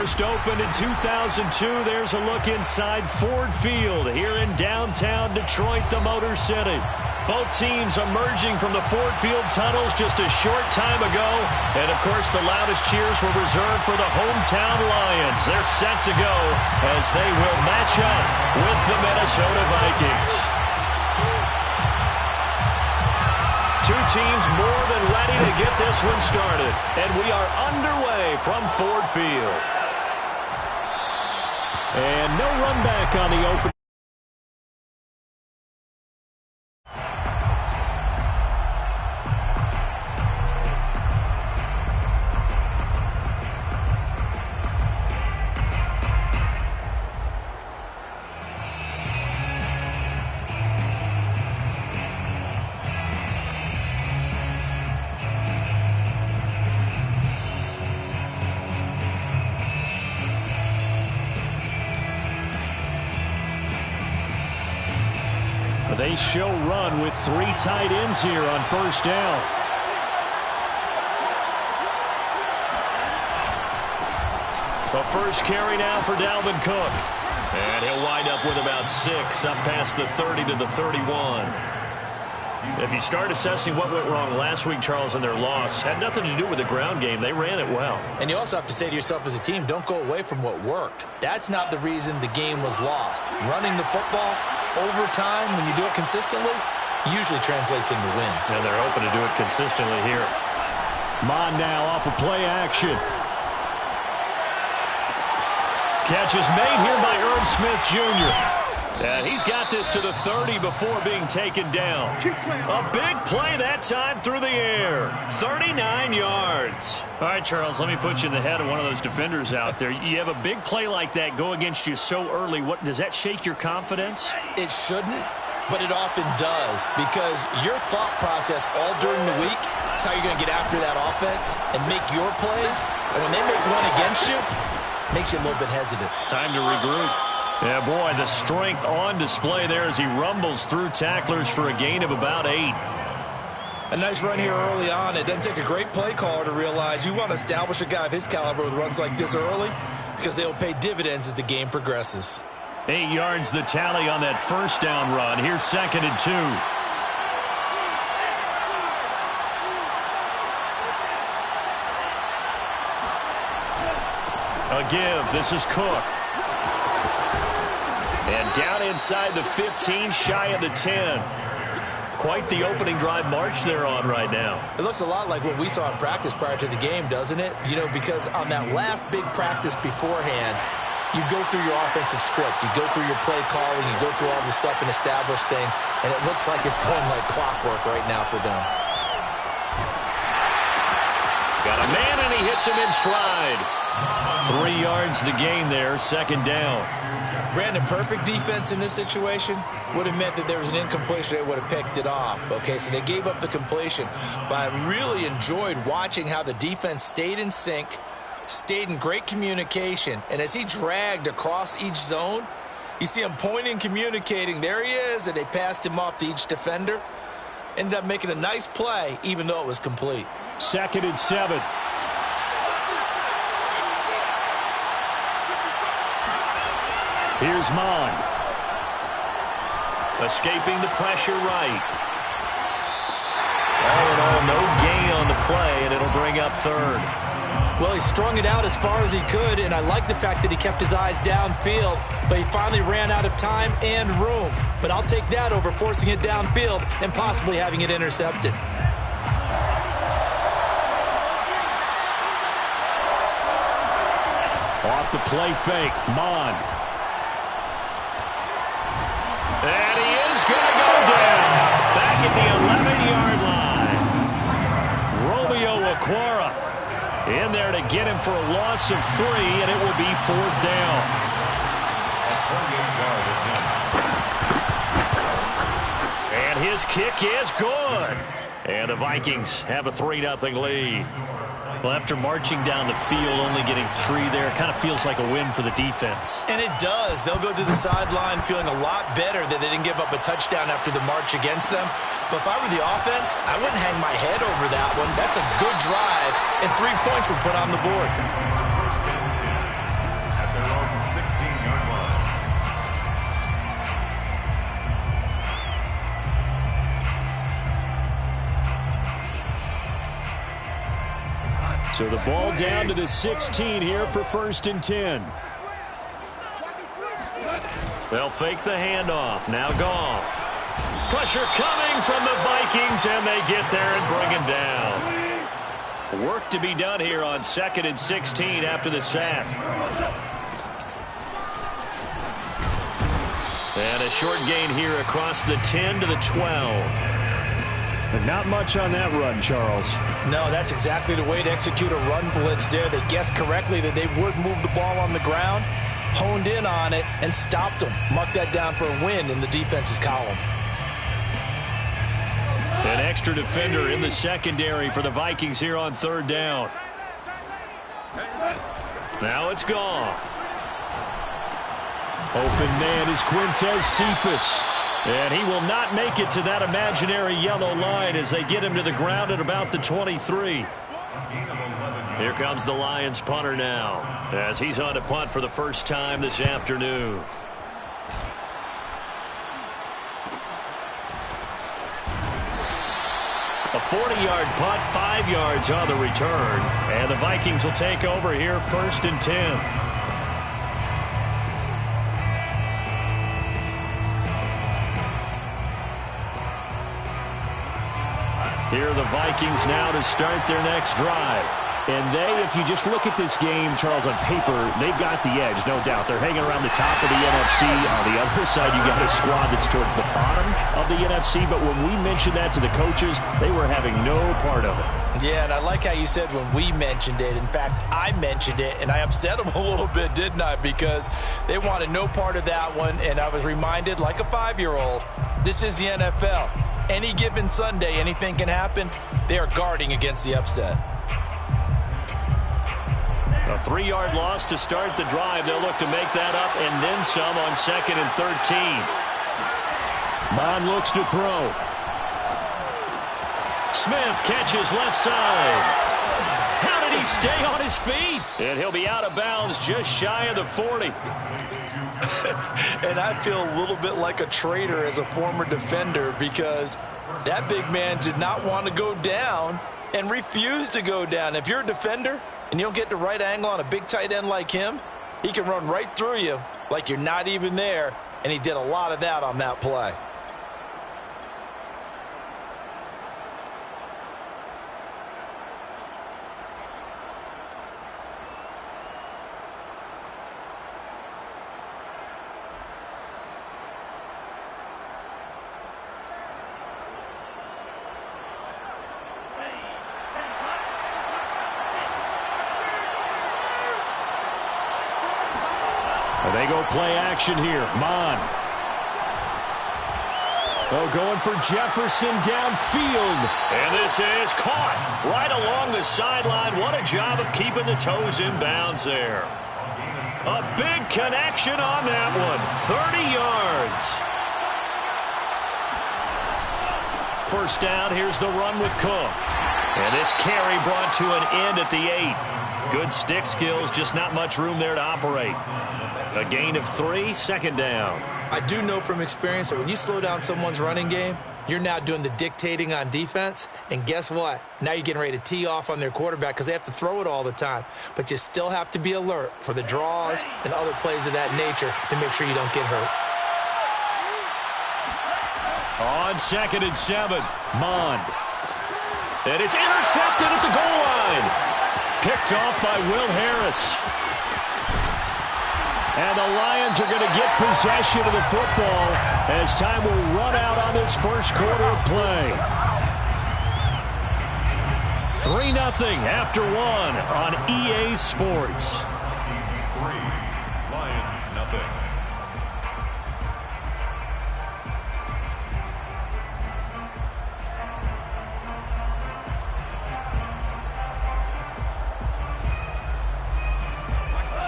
First opened in 2002. There's a look inside Ford Field here in downtown Detroit, the Motor City. Both teams emerging from the Ford Field tunnels just a short time ago. And, of course, the loudest cheers were reserved for the hometown Lions. They're set to go as they will match up with the Minnesota Vikings. Two teams more than ready to get this one started. And we are underway from Ford Field. And no run back on the open. They show run with three tight ends here on first down. The first carry now for Dalvin Cook. And he'll wind up with about 6 up past the 30 to the 31. If you start assessing what went wrong last week, Charles, in their loss, had nothing to do with the ground game. They ran it well. And you also have to say to yourself as a team, don't go away from what worked. That's not the reason the game was lost. Running the football over time, when you do it consistently, usually translates into wins. And they're open to do it consistently here. Mon now off of play action. Catch is made here by Irv Smith Jr. And he's got this to the 30 before being taken down. A big play that time through the air. 39 yards. All right, Charles, let me put you in the head of one of those defenders out there. You have a big play like that go against you so early. What does that shake your confidence? It shouldn't, but it often does, because your thought process all during the week is how you're going to get after that offense and make your plays. And when they make one against you, it makes you a little bit hesitant. Time to regroup. Yeah, boy, the strength on display there as he rumbles through tacklers for a gain of about 8. A nice run here early on. It doesn't take a great play caller to realize you want to establish a guy of his caliber with runs like this early, because they'll pay dividends as the game progresses. 8 yards the tally on that first down run. Here's 2nd and 2. A give. This is Cook. And down inside the 15, shy of the 10. Quite the opening drive march they're on right now. It looks a lot like what we saw in practice prior to the game, doesn't it? You know, because on that last big practice beforehand, you go through your offensive script, you go through your play calling, you go through all the stuff and establish things, and it looks like it's going like clockwork right now for them. Got a man, and he hits him in stride. 3 yards the gain there, 2nd down. Brandon, perfect defense in this situation would have meant that there was an incompletion. They would have picked it off. Okay, so they gave up the completion. But I really enjoyed watching how the defense stayed in sync, stayed in great communication. And as he dragged across each zone, you see him pointing, communicating. There he is, and they passed him off to each defender. Ended up making a nice play, even though it was complete. 2nd and 7. Here's Mon. Escaping the pressure right. All in all, no gain on the play, and it'll bring up 3rd. Well, he strung it out as far as he could, and I like the fact that he kept his eyes downfield, but he finally ran out of time and room. But I'll take that over forcing it downfield and possibly having it intercepted. Off the play fake, Mon. And he is going to go down. Back at the 11-yard line. Romeo Okwara in there to get him for a loss of 3, and it will be 4th down. And his kick is good. And the Vikings have a 3-0 lead. Well, after marching down the field, only getting 3 there, it kind of feels like a win for the defense. And it does. They'll go to the sideline feeling a lot better that they didn't give up a touchdown after the march against them. But if I were the offense, I wouldn't hang my head over that one. That's a good drive, and 3 points were put on the board. So the ball down to the 16 here for 1st and 10. They'll fake the handoff. Now Goff. Pressure coming from the Vikings, and they get there and bring him down. Work to be done here on 2nd and 16 after the sack. And a short gain here across the 10 to the 12. But not much on that run, Charles. No, that's exactly the way to execute a run blitz there. They guessed correctly that they would move the ball on the ground, honed in on it, and stopped them. Mark that down for a win in the defense's column. An extra defender in the secondary for the Vikings here on 3rd down. Now it's Goff. Open man is Quintez Cephus. And he will not make it to that imaginary yellow line as they get him to the ground at about the 23. Here comes the Lions punter now as he's on to punt for the first time this afternoon. A 40-yard punt, 5 yards on the return. And the Vikings will take over here 1st and 10. Here are the Vikings now to start their next drive. And if you just look at this game, Charles, on paper, they've got the edge, no doubt. They're hanging around the top of the NFC. On the other side, you got a squad that's towards the bottom of the NFC. But when we mentioned that to the coaches, they were having no part of it. Yeah, and I like how you said when we mentioned it. In fact, I mentioned it, and I upset them a little bit, didn't I? Because they wanted no part of that one, and I was reminded, like a 5-year-old, this is the NFL. Any given Sunday, anything can happen. They are guarding against the upset. A 3-yard loss to start the drive. They'll look to make that up and then some on 2nd and 13. Mond looks to throw. Smith catches left side. How did he stay on his feet? And he'll be out of bounds just shy of the 40. And I feel a little bit like a traitor as a former defender because that big man did not want to go down and refused to go down. If you're a defender and you don't get the right angle on a big tight end like him, he can run right through you like you're not even there, and he did a lot of that on that play. They go play action here. Mond. Oh, going for Jefferson downfield. And this is caught right along the sideline. What a job of keeping the toes in bounds there. A big connection on that one. 30 yards. First down, here's the run with Cook. And this carry brought to an end at the 8. Good stick skills, just not much room there to operate. A gain of 3, 2nd down. I do know from experience that when you slow down someone's running game, you're now doing the dictating on defense. And guess what? Now you're getting ready to tee off on their quarterback because they have to throw it all the time. But you still have to be alert for the draws and other plays of that nature to make sure you don't get hurt. On 2nd and 7, Mond. And it's intercepted at the goal line. Picked off by Will Harris. And the Lions are going to get possession of the football as time will run out on this first quarter of play. 3-0 after 1 on EA Sports. 3, Lions nothing.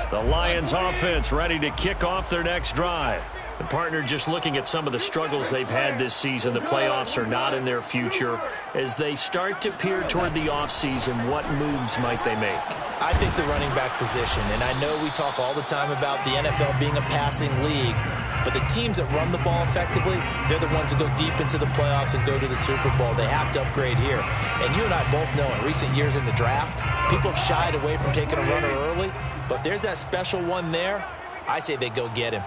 The Lions offense ready to kick off their next drive. The partner just looking at some of the struggles they've had this season. The playoffs are not in their future. As they start to peer toward the offseason, what moves might they make? I think the running back position, and I know we talk all the time about the NFL being a passing league, But the teams that run the ball effectively, they're the ones that go deep into the playoffs and go to the Super Bowl. They have to upgrade here. And you and I both know in recent years in the draft, people have shied away from taking a runner early. But if there's that special one there, I say they go get him.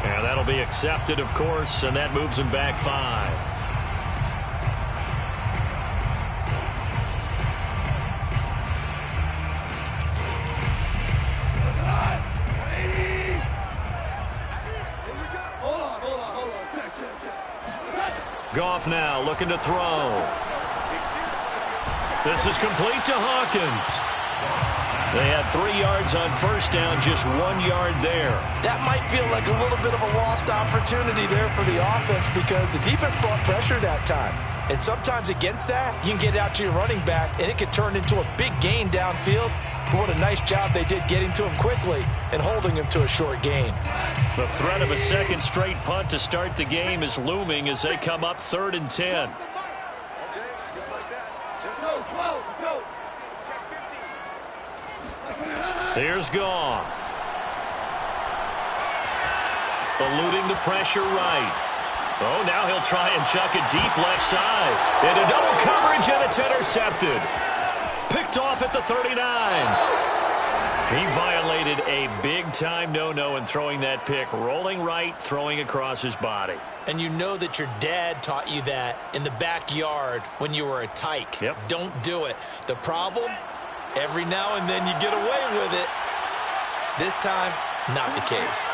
And that'll be accepted, of course, and that moves him back 5. Goff now looking to throw. This is complete to Hawkins. They had 3 yards on first down, just 1 yard there. That might feel like a little bit of a lost opportunity there for the offense because the defense brought pressure that time. And sometimes against that, you can get out to your running back, and it can turn into a big gain downfield. But what a nice job they did getting to him quickly and holding him to a short gain. The threat of a second straight punt to start the game is looming as they come up 3rd and 10. Here's Goff. Eluding the pressure right. Oh, now he'll try and chuck it deep left side. Into double coverage, and it's intercepted. Picked off at the 39. He violated a big-time no-no in throwing that pick. Rolling right, throwing across his body. And you know that your dad taught you that in the backyard when you were a tyke. Yep. Don't do it. The problem, every now and then you get away with it. This time, not the case.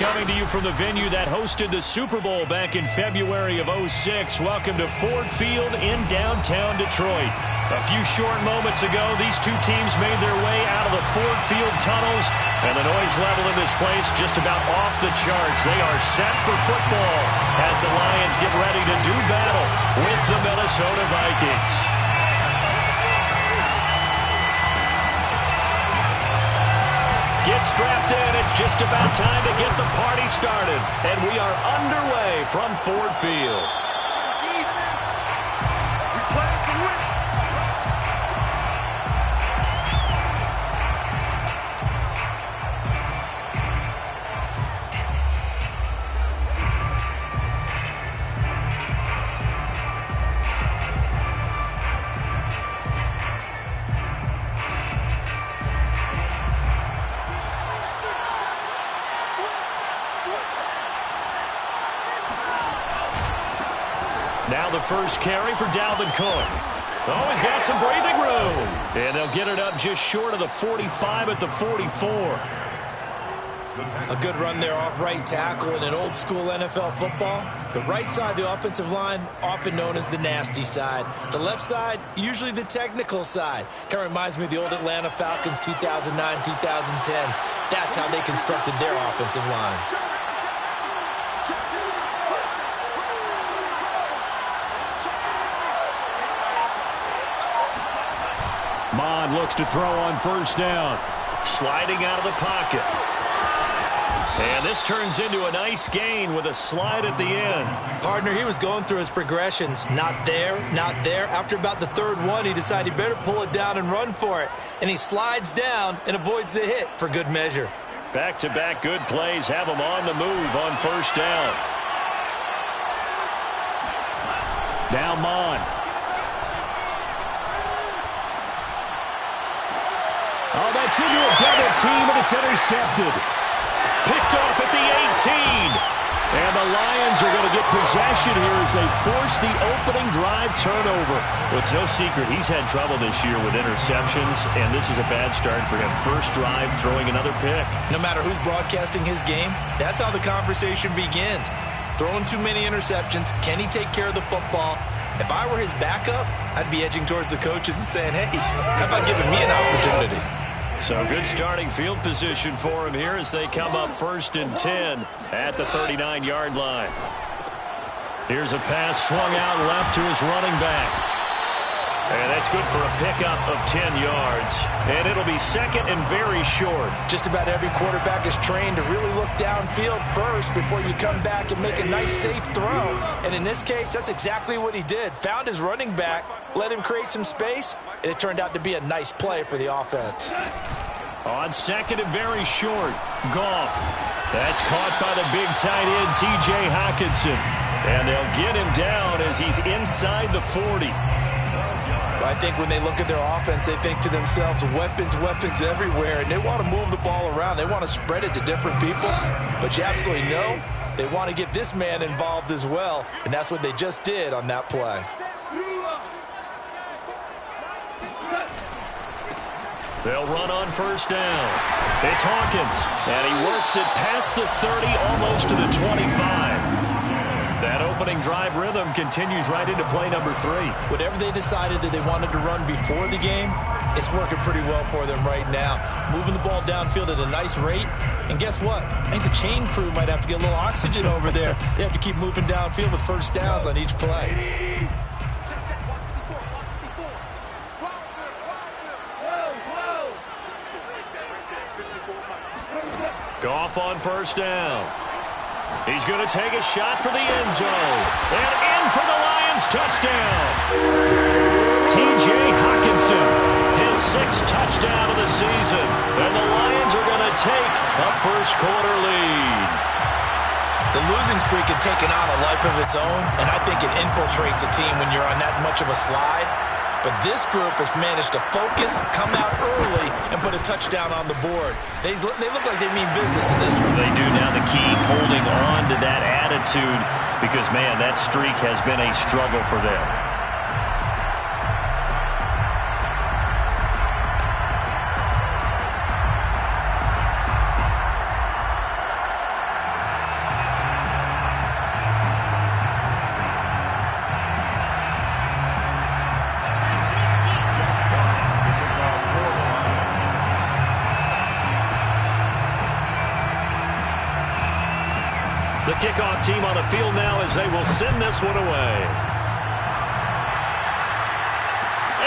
Coming to you from the venue that hosted the Super Bowl back in February of '06. Welcome to Ford Field in downtown Detroit. A few short moments ago, these two teams made their way out of the Ford Field tunnels, and the noise level in this place just about off the charts. They are set for football as the Lions get ready to do battle with the Minnesota Vikings. Get strapped in. It's just about time to get the party started. And we are underway from Ford Field. Now the first carry for Dalvin Cook. Oh, he's got some breathing room. And they'll get it up just short of the 45 at the 44. A good run there off right tackle in an old-school NFL football. The right side of the offensive line, often known as the nasty side. The left side, usually the technical side. Kind of reminds me of the old Atlanta Falcons 2009, 2010. That's how they constructed their offensive line. Mond looks to throw on first down. Sliding out of the pocket. And this turns into a nice gain with a slide at the end. Partner, he was going through his progressions. Not there, not there. After about the third one, he decided he better pull it down and run for it. And he slides down and avoids the hit for good measure. Back-to-back good plays have him on the move on first down. Now Mond. Oh, that's into a double team, and it's intercepted. Picked off at the 18. And the Lions are going to get possession here as they force the opening drive turnover. Well, it's no secret he's had trouble this year with interceptions, and this is a bad start for him. First drive, throwing another pick. No matter who's broadcasting his game, that's how the conversation begins. Throwing too many interceptions. Can he take care of the football? If I were his backup, I'd be edging towards the coaches and saying, hey, how about giving me an opportunity? So good starting field position for him here as they come up 1st and 10 at the 39-yard line. Here's a pass swung out left to his running back. And that's good for a pickup of 10 yards. And it'll be second and very short. Just about every quarterback is trained to really look downfield first before you come back and make a nice, safe throw. And in this case, that's exactly what he did. Found his running back, let him create some space, and it turned out to be a nice play for the offense. On second and very short, Goff. That's caught by the big tight end, T.J. Hockenson. And they'll get him down as he's inside the 40. I think when they look at their offense, they think to themselves, weapons, weapons everywhere, and they want to move the ball around. They want to spread it to different people, but you absolutely know they want to get this man involved as well, and that's what they just did on that play. They'll run on first down. It's Hawkins, and he works it past the 30, almost to the 25. That opening drive rhythm continues right into play number 3. Whatever they decided that they wanted to run before the game, it's working pretty well for them right now. Moving the ball downfield at a nice rate. And guess what? I think the chain crew might have to get a little oxygen over there. They have to keep moving downfield with first downs on each play. Goff on first down. He's going to take a shot for the end zone. And in for the Lions touchdown. T.J. Hockenson, his 6th touchdown of the season. And the Lions are going to take a first-quarter lead. The losing streak had taken on a life of its own, and I think it infiltrates a team when you're on that much of a slide. But this group has managed to focus, come out early, and put a touchdown on the board. They look like they mean business in this one. They do. Now the key, holding on to that attitude, because, man, that streak has been a struggle for them. The kickoff team on the field now as they will send this one away.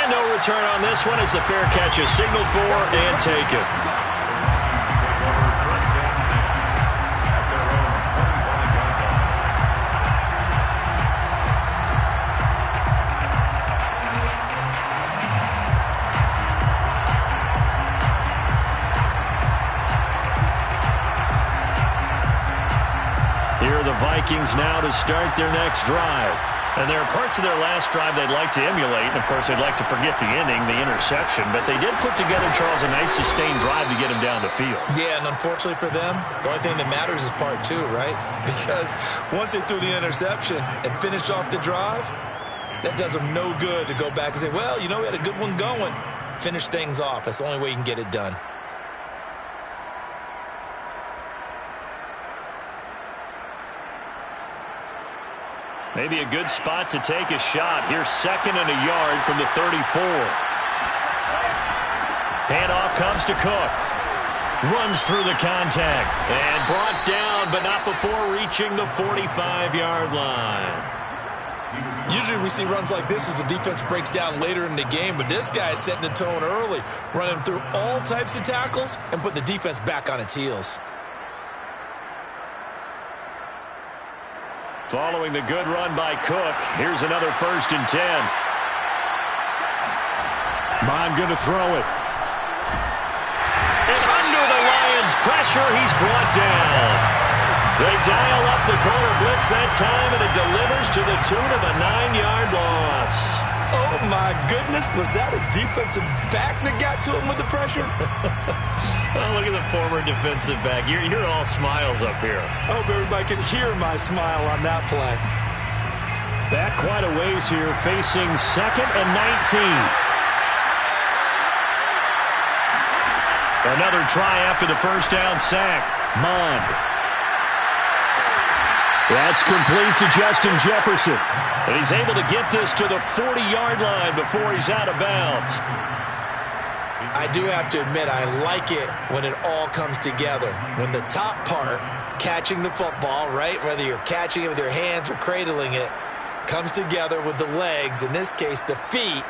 And no return on this one as the fair catch is signaled for and taken. Vikings now to start their next drive. And there are parts of their last drive they'd like to emulate. And, of course, they'd like to forget the inning, the interception. But they did put together, Charles, a nice sustained drive to get him down the field. Yeah, and unfortunately for them, the only thing that matters is part two, right? Because once they threw the interception and finished off the drive, that does them no good to go back and say, well, you know, we had a good one going. Finish things off. That's the only way you can get it done. Maybe a good spot to take a shot. Here's 2nd and a yard from the 34. Handoff comes to Cook. Runs through the contact. And brought down, but not before reaching the 45-yard line. Usually we see runs like this as the defense breaks down later in the game, but this guy is setting the tone early, running through all types of tackles and putting the defense back on its heels. Following the good run by Cook, here's another 1st and 10. Bond going to throw it. And under the Lions' pressure, he's brought down. They dial up the corner blitz that time, and it delivers to the tune of a 9-yard loss. Oh, my goodness. Was that a defensive back that got to him with the pressure? Oh, look at the former defensive back. You're all smiles up here. I hope everybody can hear my smile on that play. Back quite a ways here, facing 2nd and 19. Another try after the first down sack. Mond. That's complete to Justin Jefferson. And he's able to get this to the 40-yard line before he's out of bounds. I do have to admit, I like it when it all comes together. When the top part, catching the football, right, whether you're catching it with your hands or cradling it, comes together with the legs, in this case the feet,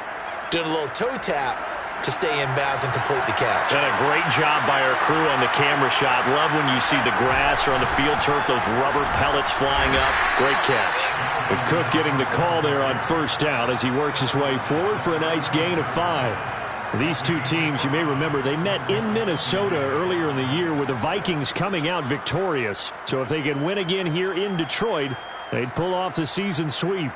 doing a little toe tap to stay in bounds and complete the catch. And a great job by our crew on the camera shot. Love when you see the grass or on the field turf, those rubber pellets flying up. Great catch. But Cook getting the call there on 1st down as he works his way forward for a nice gain of 5. These two teams, you may remember, they met in Minnesota earlier in the year with the Vikings coming out victorious. So if they can win again here in Detroit, they'd pull off the season sweep.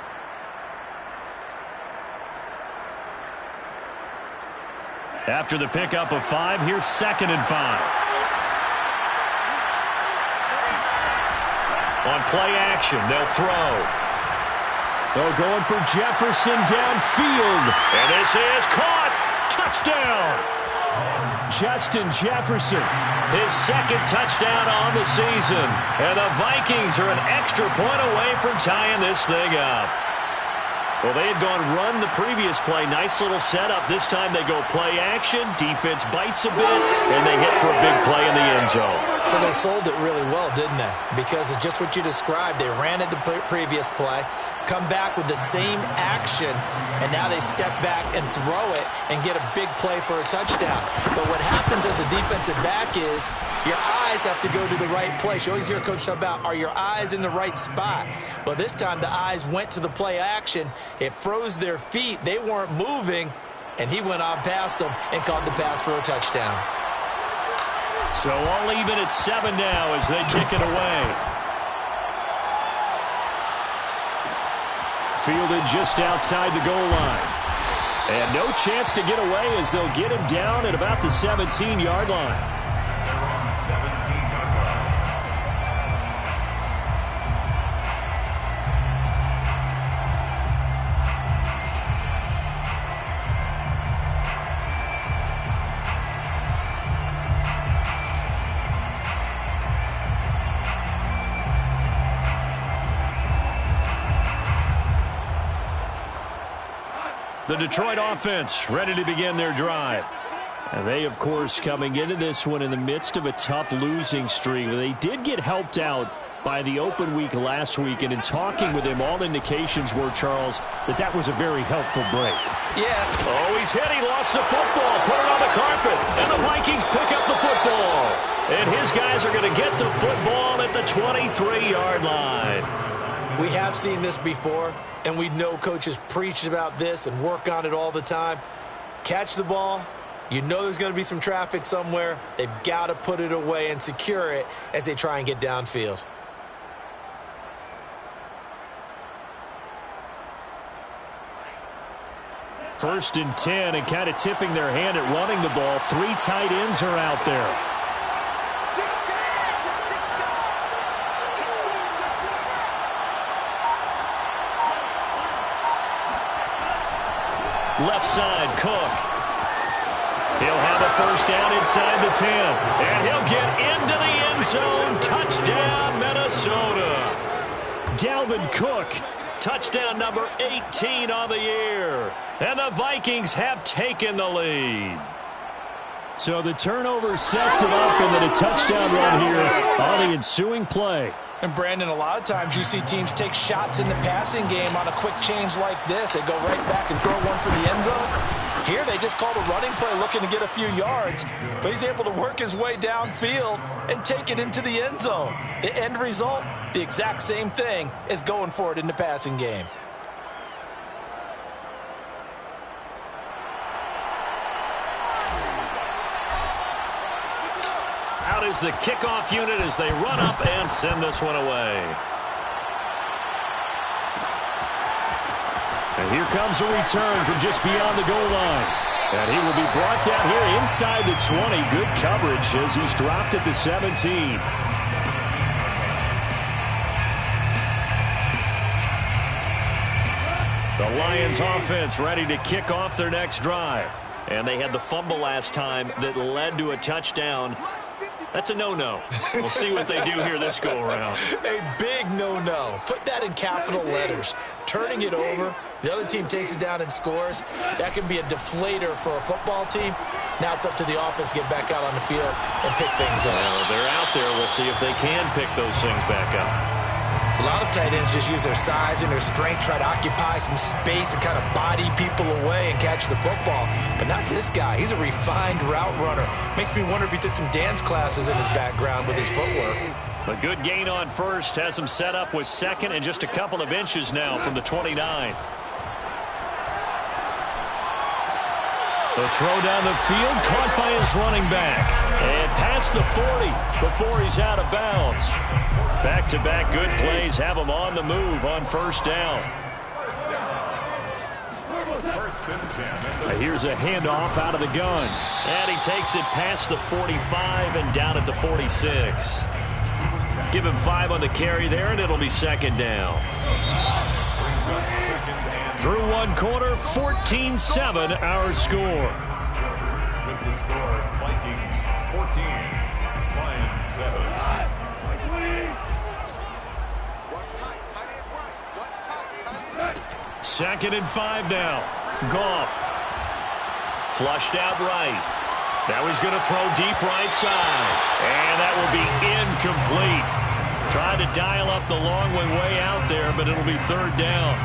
After the pickup of 5, here's 2nd and 5. On play action, they'll throw. They're going for Jefferson downfield. And this is caught. Touchdown. Justin Jefferson. His 2nd touchdown on the season. And the Vikings are an extra point away from tying this thing up. Well, they had gone run the previous play. Nice little setup. This time they go play action. Defense bites a bit, and they hit for a big play in the end zone. So they sold it really well, didn't they? Because of just what you described. They ran it the previous play, come back with the same action, and now they step back and throw it and get a big play for a touchdown. But what happens as a defensive back is your eyes have to go to the right place. You always hear a coach talk about, are your eyes in the right spot? Well, this time the eyes went to the play action. It froze their feet. They weren't moving, and he went on past them and caught the pass for a touchdown. So all even at 7 now as they kick it away. Fielded just outside the goal line. And no chance to get away as they'll get him down at about the 17-yard line. The Detroit offense ready to begin their drive. And they, of course, coming into this one in the midst of a tough losing streak. They did get helped out by the open week last week, and in talking with him, all indications were, Charles, that was a very helpful break. Yeah. Oh, he's hit. He lost the football. Put it on the carpet. And the Vikings pick up the football. And his guys are going to get the football at the 23-yard line. We have seen this before, and we know coaches preach about this and work on it all the time. Catch the ball. You know there's going to be some traffic somewhere. They've got to put it away and secure it as they try and get downfield. 1st and 10, and kind of tipping their hand at running the ball. 3 tight ends are out there. Left side, Cook. He'll have a 1st down inside the 10. And he'll get into the end zone. Touchdown, Minnesota. Dalvin Cook, touchdown number 18 on the year. And the Vikings have taken the lead. So the turnover sets it up, and then a touchdown run here on the ensuing play. And, Brandon, a lot of times you see teams take shots in the passing game on a quick change like this. They go right back and throw one for the end zone. Here they just call the running play looking to get a few yards, but he's able to work his way downfield and take it into the end zone. The end result, the exact same thing as going for it in the passing game. Out is the kickoff unit as they run up and send this one away. And here comes a return from just beyond the goal line. And he will be brought down here inside the 20. Good coverage as he's dropped at the 17. The Lions offense ready to kick off their next drive. And they had the fumble last time that led to a touchdown. That's a no-no. We'll see what they do here this go-around. A big no-no. Put that in capital letters. Turning it over, the other team takes it down and scores. That can be a deflator for a football team. Now it's up to the offense to get back out on the field and pick things up. Well, they're out there. We'll see if they can pick those things back up. A lot of tight ends just use their size and their strength, try to occupy some space and kind of body people away and catch the football. But not this guy. He's a refined route runner. Makes me wonder if he took some dance classes in his background with his footwork. A good gain on first has him set up with second and just a couple of inches now from the 29. The throw down the field, caught by his running back. And past the 40 before he's out of bounds. Back-to-back good plays have him on the move on 1st down. Here's a handoff out of the gun. And he takes it past the 45 and down at the 46. Give him 5 on the carry there, and it'll be 2nd down. Through one quarter, 14-7 our score. With the score, Vikings 14, Lions 7. 2nd and 5 now. Goff. Flushed out right. Now he's going to throw deep right side. And that will be incomplete. Trying to dial up the long way out there, but it'll be 3rd down.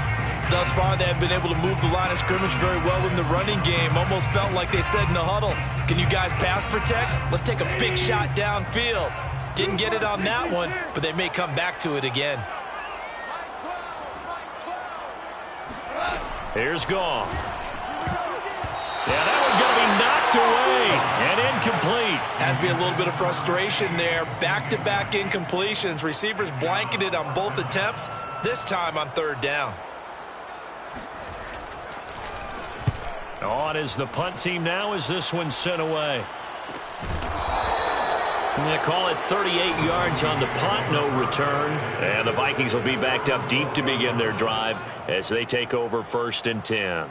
Thus far, they have been able to move the line of scrimmage very well in the running game. Almost felt like they said in the huddle, can you guys pass protect? Let's take a big shot downfield. Didn't get it on that one, but they may come back to it again. Here's Goff. Yeah, that one's going to be knocked away and incomplete. Has to be a little bit of frustration there. Back-to-back incompletions. Receivers blanketed on both attempts, this time on 3rd down. On is the punt team now as this one's sent away. They call it 38 yards on the punt, no return. And the Vikings will be backed up deep to begin their drive as they take over 1st and 10.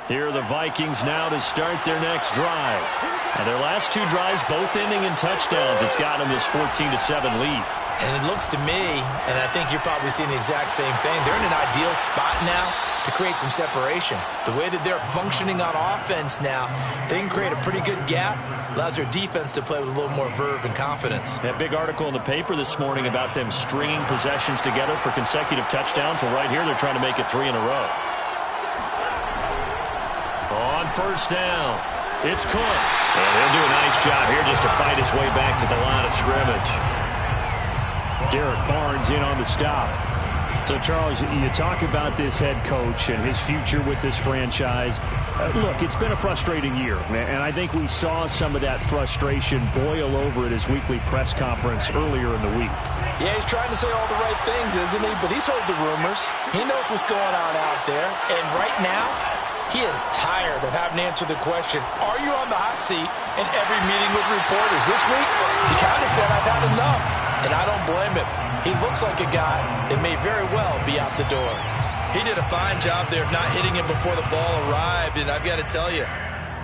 Here are the Vikings now to start their next drive. And their last 2 drives, both ending in touchdowns. It's got them this 14-7 lead. And it looks to me, and I think you're probably seeing the exact same thing, they're in an ideal spot now to create some separation. The way that they're functioning on offense now, they can create a pretty good gap, allows their defense to play with a little more verve and confidence. That big article in the paper this morning about them stringing possessions together for consecutive touchdowns. Well, right here, they're trying to make it 3 in a row. On 1st down, it's Cook. And he'll do a nice job here just to fight his way back to the line of scrimmage. Derek Barnes in on the stop. So, Charles, you talk about this head coach and his future with this franchise. Look, it's been a frustrating year, and I think we saw some of that frustration boil over at his weekly press conference earlier in the week. Yeah, he's trying to say all the right things, isn't he? But he's heard the rumors. He knows what's going on out there. And right now, he is tired of having to answer the question, are you on the hot seat in every meeting with reporters? This week, he kind of said, I've had enough. And I don't blame him. He looks like a guy that may very well be out the door. He did a fine job there of not hitting him before the ball arrived. And I've got to tell you,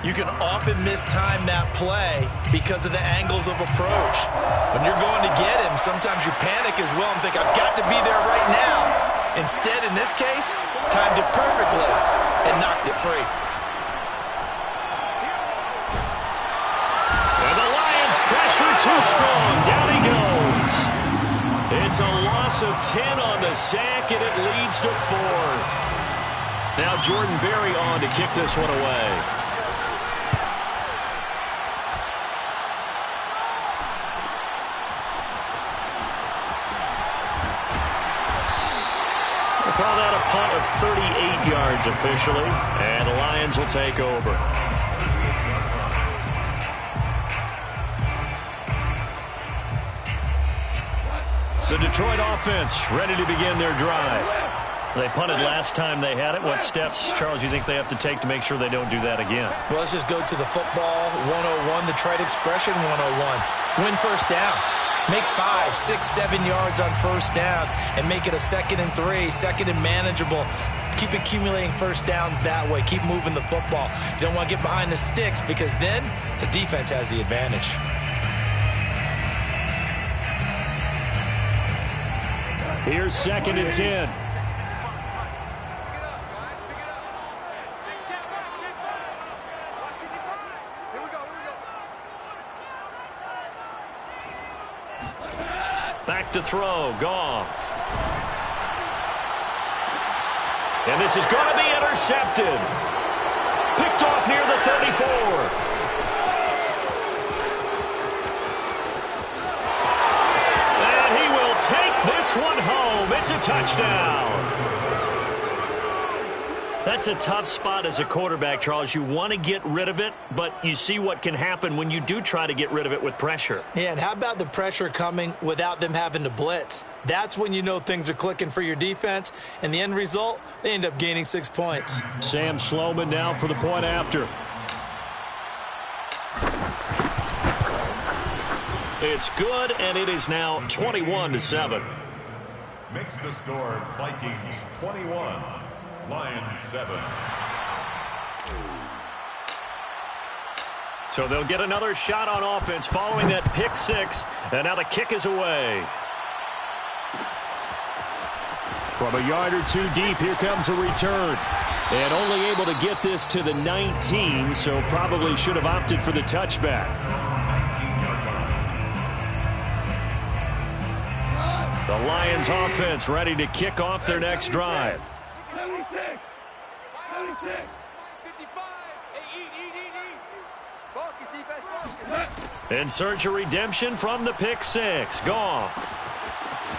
you can often mistime that play because of the angles of approach. When you're going to get him, sometimes you panic as well and think, I've got to be there right now. Instead, in this case, timed it perfectly and knocked it free. And the Lions pressure too strong. Down he goes. It's a loss of 10 on the sack, and it leads to 4th. Now Jordan Berry on to kick this one away. We'll call that a punt of 38 yards officially, and the Lions will take over. The Detroit offense ready to begin their drive. They punted last time they had it. What steps, Charles, you think they have to take to make sure they don't do that again? Well, let's just go to the football 101, the trite expression 101. Win first down. Make 5, 6, 7 yards on first down and make it a 2nd and 3, 2nd and manageable. Keep accumulating first downs that way. Keep moving the football. You don't want to get behind the sticks because then the defense has the advantage. Here's 2nd and 10. Back to throw. Goff. And this is going to be intercepted. Picked off near the 34. This one home. It's a touchdown. That's a tough spot as a quarterback, Charles. You want to get rid of it, but you see what can happen when you do try to get rid of it with pressure. Yeah, and how about the pressure coming without them having to blitz? That's when you know things are clicking for your defense, and the end result, they end up gaining 6 points. Sam Sloman now for the point after. It's good, and it is now 21-7. Makes the score Vikings 21, Lions 7. So they'll get another shot on offense following that pick 6, and now the kick is away. From a yard or two deep, here comes a return. And only able to get this to the 19, so probably should have opted for the touchback. The Lions offense ready to kick off their next drive. In search of redemption from the pick 6. Goff.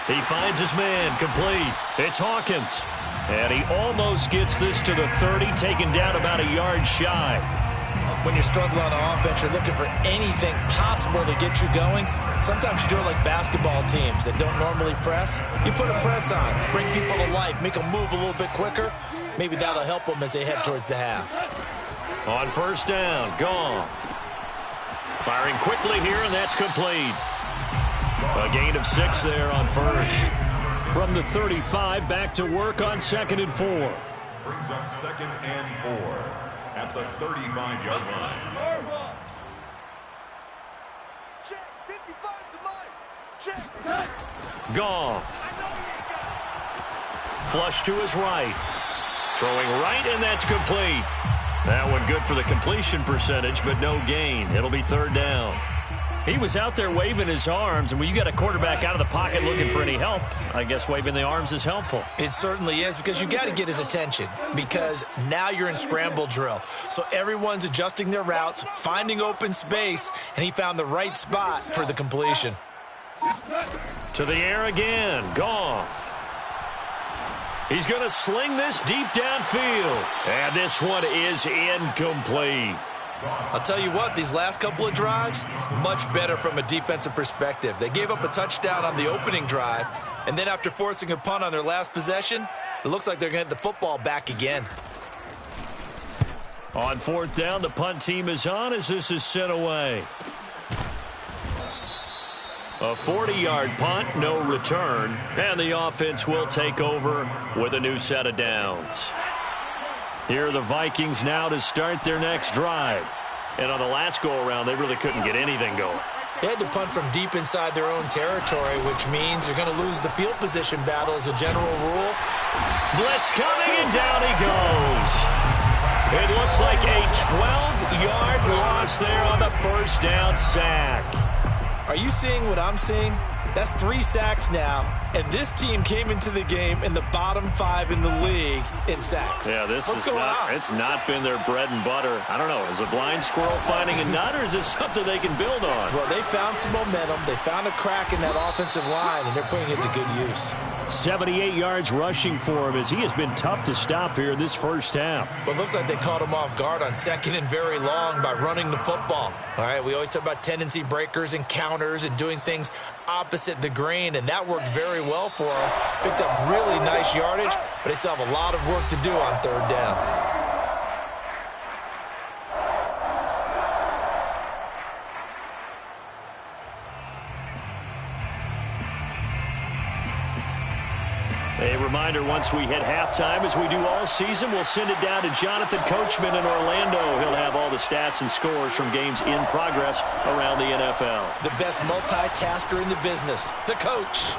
He finds his man, complete. It's Hawkins. And he almost gets this to the 30, taken down about a yard shy. When you're struggling on offense, you're looking for anything possible to get you going. Sometimes you do it like basketball teams that don't normally press. You put a press on, bring people to life, make them move a little bit quicker. Maybe that'll help them as they head towards the half. On first down, Goff. Firing quickly here, and that's complete. A gain of 6 there on first. From the 35, back to work on 2nd and 4. Brings up 2nd and 4 at the 35-yard line. Goff. Flush to his right. Throwing right, and that's complete. That one good for the completion percentage, but no gain. It'll be 3rd down. He was out there waving his arms, and when you got a quarterback out of the pocket looking for any help, I guess waving the arms is helpful. It certainly is, because you got to get his attention, because now you're in scramble drill. So everyone's adjusting their routes, finding open space, and he found the right spot for the completion. To the air again. Goff. He's going to sling this deep downfield. And this one is incomplete. I'll tell you what, these last couple of drives, much better from a defensive perspective. They gave up a touchdown on the opening drive, and then after forcing a punt on their last possession, it looks like they're going to get the football back again. On fourth down, the punt team is on as this is sent away. A 40-yard punt, no return, and the offense will take over with a new set of downs. Here are the Vikings now to start their next drive. And on the last go-around, they really couldn't get anything going. They had to punt from deep inside their own territory, which means they're going to lose the field position battle as a general rule. Blitz coming, and down he goes. It looks like a 12-yard loss there on the first down sack. Are you seeing what I'm seeing? That's 3 sacks now, and this team came into the game in the bottom 5 in the league in sacks. Yeah, it's not been their bread and butter. I don't know, is a blind squirrel finding a nut, or is this something they can build on? Well, they found some momentum. They found a crack in that offensive line, and they're putting it to good use. 78 yards rushing for him as he has been tough to stop here in this first half. Well, it looks like they caught him off guard on second and very long by running the football. All right, we always talk about tendency breakers and counters and doing things opposite the grain, and that worked very well for them. Picked up really nice yardage, but they still have a lot of work to do on third down. A reminder, once we hit halftime, as we do all season, we'll send it down to Jonathan Coachman in Orlando. He'll have all the stats and scores from games in progress around the NFL. The best multitasker in the business, the coach.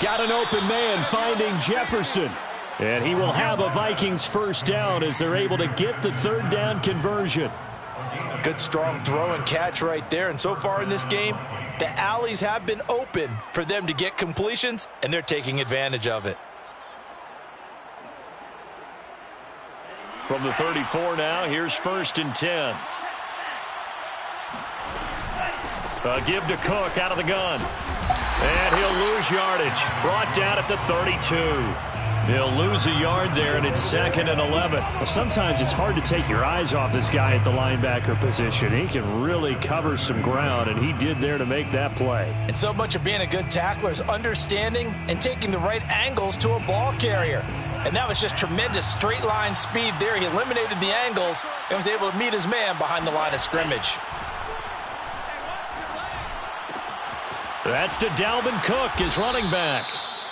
Got an open man finding Jefferson. And he will have a Vikings first down as they're able to get the third down conversion. Good strong throw and catch right there. And so far in this game, the alleys have been open for them to get completions, and they're taking advantage of it. From the 34 now, here's 1st and 10. Give to Cook out of the gun. And he'll lose yardage. Brought down at the 32. He'll lose a yard there, and it's 2nd and 11. Well, sometimes it's hard to take your eyes off this guy at the linebacker position. He can really cover some ground, and he did there to make that play. And so much of being a good tackler is understanding and taking the right angles to a ball carrier. And that was just tremendous straight line speed there. He eliminated the angles and was able to meet his man behind the line of scrimmage. That's to Dalvin Cook, his running back.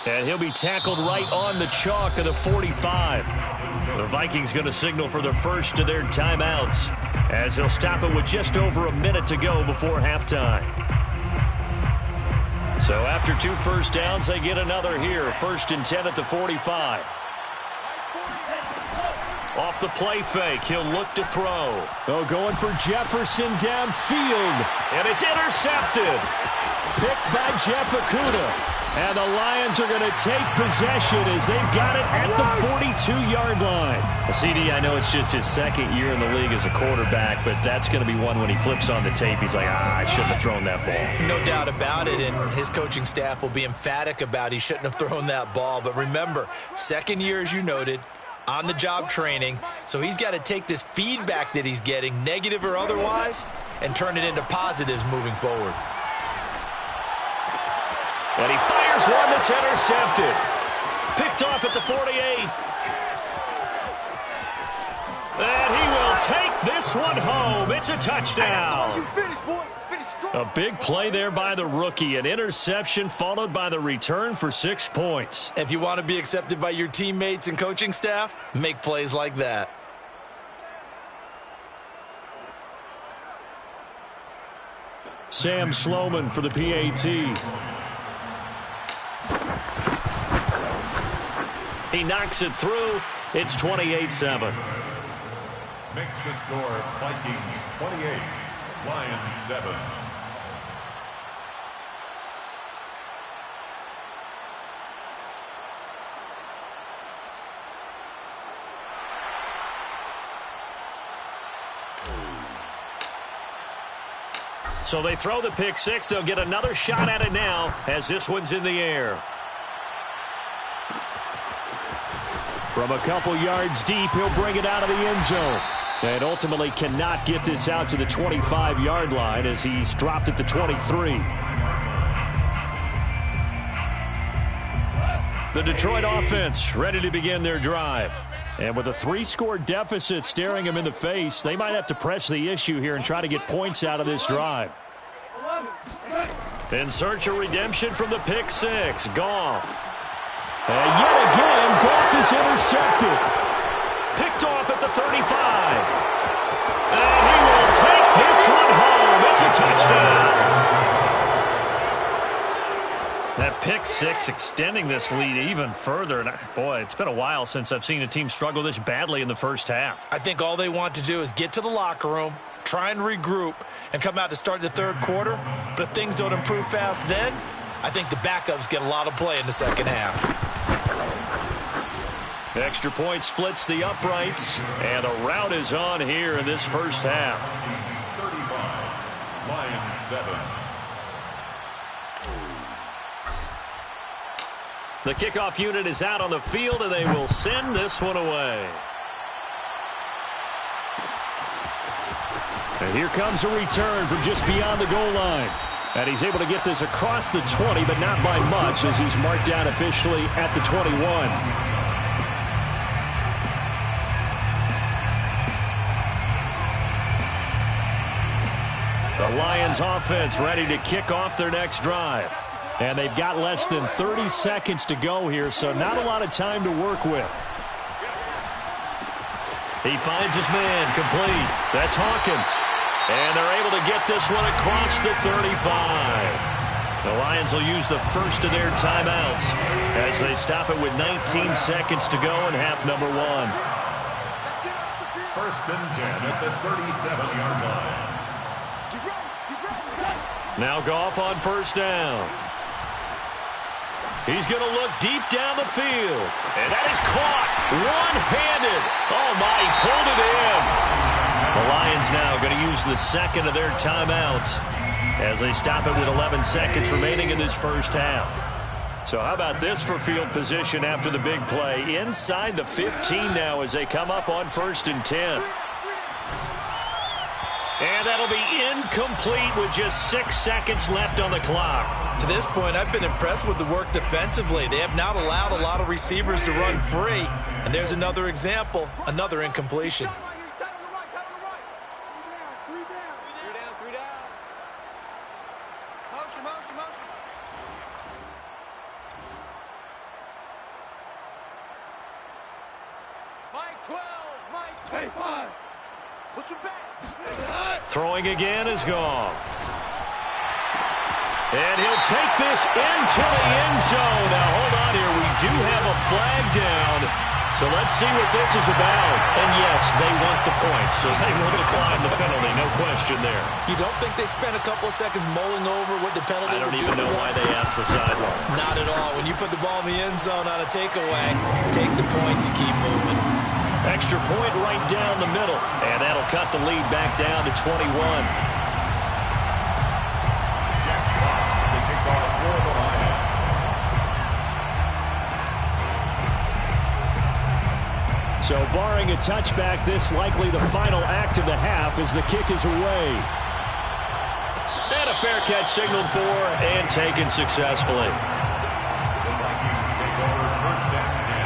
And he'll be tackled right on the chalk of the 45. The Vikings going to signal for the first of their timeouts as they'll stop it with just over a minute to go before halftime. So after 2 first downs, they get another here. 1st and 10 at the 45. Off the play fake, he'll look to throw. Oh, going for Jefferson downfield. And it's intercepted. Picked by Jeff Okudah. And the Lions are going to take possession as they've got it at the 42-yard line. CD, I know it's just his 2nd year in the league as a quarterback, but that's going to be one when he flips on the tape. He's like, I shouldn't have thrown that ball. No doubt about it, and his coaching staff will be emphatic about he shouldn't have thrown that ball. But remember, 2nd year, as you noted, on-the-job training, so he's got to take this feedback that he's getting, negative or otherwise, and turn it into positives moving forward. And he fires one that's intercepted. Picked off at the 48. And he will take this one home. It's a touchdown. A big play there by the rookie. An interception followed by the return for 6 points. If you want to be accepted by your teammates and coaching staff, make plays like that. Sam Sloman for the PAT. He knocks it through. It's 28-7. Makes the score Vikings 28, Lions 7. So they throw the pick six. They'll get another shot at it now as this one's in the air. From a couple yards deep, he'll bring it out of the end zone. And ultimately cannot get this out to the 25-yard line as he's dropped at the 23. The Detroit offense ready to begin their drive. And with a 3-score deficit staring them in the face, they might have to press the issue here and try to get points out of this drive. In search of redemption from the pick six, Goff. And yet again, Goff is intercepted. Picked off at the 35. And he will take this one home. It's a touchdown. That pick six extending this lead even further. And boy, it's been a while since I've seen a team struggle this badly in the first half. I think all they want to do is get to the locker room, try and regroup, and come out to start the third quarter. But if things don't improve fast then, I think the backups get a lot of play in the second half. Extra point splits the uprights, and a rout is on here in this first half. 35, Lions 7. The kickoff unit is out on the field, and they will send this one away. And here comes a return from just beyond the goal line. And he's able to get this across the 20, but not by much, as he's marked down officially at the 21. The Lions offense ready to kick off their next drive. And they've got less than 30 seconds to go here, so not a lot of time to work with. He finds his man complete. That's Hawkins. And they're able to get this one across the 35. The Lions will use the first of their timeouts as they stop it with 19 seconds to go in half number one. First and 10 at the 37-yard line. Now Goff on first down. He's going to look deep down the field. And that is caught one-handed. Oh, my, he pulled it in. The Lions now going to use the second of their timeouts as they stop it with 11 seconds remaining in this first half. So how about this for field position after the big play? Inside the 15 now as they come up on first and 10. And that'll be incomplete with just 6 seconds left on the clock. To this point, I've been impressed with the work defensively. They have not allowed a lot of receivers to run free. And there's another example, another incompletion. Throwing again is Goff. And he'll take this into the end zone. Now, hold on here. We do have a flag down. So let's see what this is about. And, yes, they want the points, so they will decline the penalty. No question there. You don't think they spent a couple of seconds mulling over what the penalty would do? I don't even know why they asked the sideline. Not at all. When you put the ball in the end zone on a takeaway, take the points and keep moving. Extra point right down the middle. And that'll cut the lead back down to 21. Jack Fox to kick off for the Lions. So barring a touchback, this likely the final act of the half as the kick is away. And a fair catch signaled for and taken successfully. The Vikings take over first and 10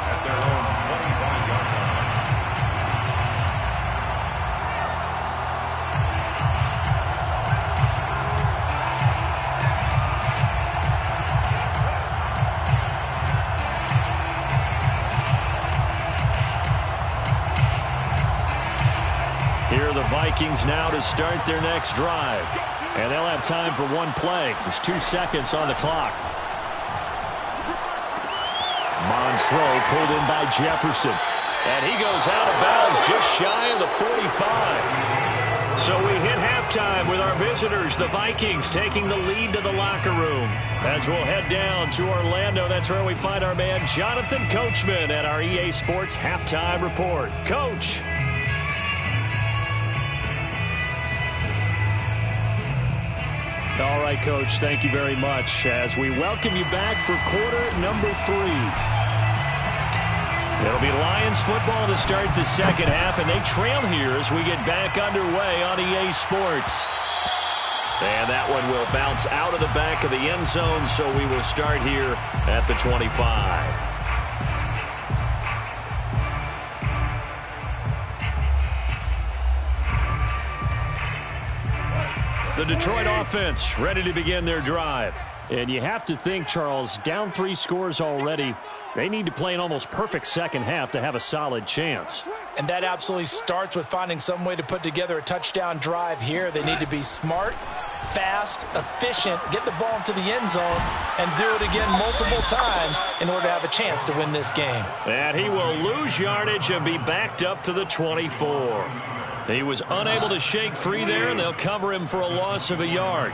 at their own 25-yard line. Here are the Vikings now to start their next drive. And they'll have time for one play. There's 2 seconds on the clock. Mond's throw pulled in by Jefferson. And he goes out of bounds just shy of the 45. So we hit halftime with our visitors, the Vikings, taking the lead to the locker room. As we'll head down to Orlando, that's where we find our man Jonathan Coachman at our EA Sports Halftime Report. Coach. All right, Coach, thank you very much as we welcome you back for quarter number 3. It'll be Lions football to start the second half, and they trail here as we get back underway on EA Sports. And that one will bounce out of the back of the end zone, so we will start here at the 25. The Detroit offense ready to begin their drive. And you have to think, Charles, down 3 scores already. They need to play an almost perfect second half to have a solid chance. And that absolutely starts with finding some way to put together a touchdown drive here. They need to be smart, fast, efficient, get the ball into the end zone, and do it again multiple times in order to have a chance to win this game. And he will lose yardage and be backed up to the 24. He was unable to shake free there, and they'll cover him for a loss of a yard.